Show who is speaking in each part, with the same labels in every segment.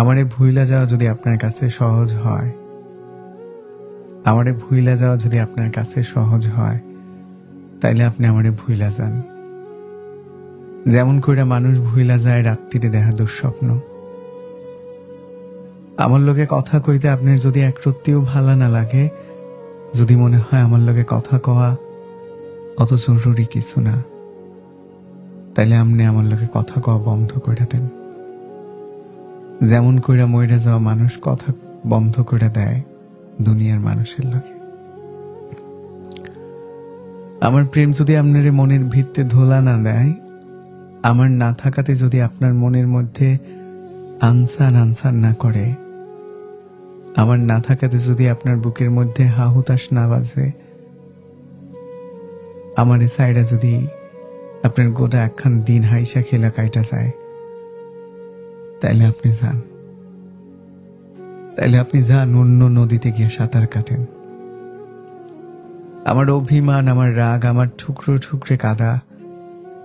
Speaker 1: আমারে ভুইলা যাওয়া যদি আপনার কাছে সহজ হয়, আমারে ভুইলা যাওয়া যদি আপনার কাছে সহজ হয়, তাইলে আপনি আমারে ভুইলা যান। যেমন কইরা মানুষ ভুইলা যায় রাত্রিরে দেখা দুঃস্বপ্ন। আমার লোকে কথা কইতে আপনার যদি একরত্তিও ভালো না লাগে, যদি মনে হয় আমার লোকে কথা কওয়া অত জরুরি কিছু না, তাইলে আপনি আমার লোকে কথা কওয়া বন্ধ করে দেন। যেমন কইরা মইরা যাওয়া মানুষ কথা বন্ধ করে দেয় দুনিয়ার মানুষের লোকে। আমার প্রেম যদি আপনার মনের ভিত্তে ধোলা না দেয়, আমার না থাকাতে যদি আপনার মনের মধ্যে আনসার না করে, আমার না থাকাতে যদি আপনার বুকের মধ্যে হাহুতাশ না বাজে, আমার এ সাইডা যদি আপনার গোটা একখান দিন হাইসা খেলা কাইটা যায়, তাইলে আপনি যান। তাইলে আপনি যান অন্য নদীতে গিয়ে সাঁতার কাটেন। আমার অভিমান, আমার রাগ, আমার ঠুকরো ঠুকরে কাদা,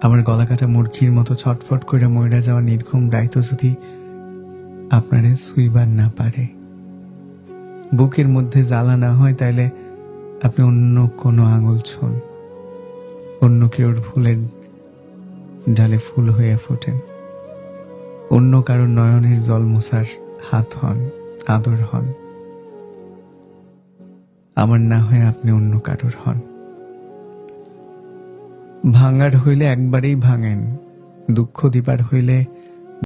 Speaker 1: আমার গলা কাটা মুরগির মতো ছটফট করে মইরা যাওয়া নির্ঘুম রাইতো যদি আপনারে সুইবার না পারে, বুকের মধ্যে জ্বালা না হয়, তাইলে আপনি অন্য কোনো আঙুল ছোন, অন্য কেউর ফুলের ডালে ফুল হয়ে ফোটেন, অন্য কারো নয়নের জল মোছার হাত হন, আদর হন। আমার না হয়ে আপনি অন্য কারোর হন। ভাঙার হইলে একবারেই ভাঙেন, দুঃখ দিবার হইলে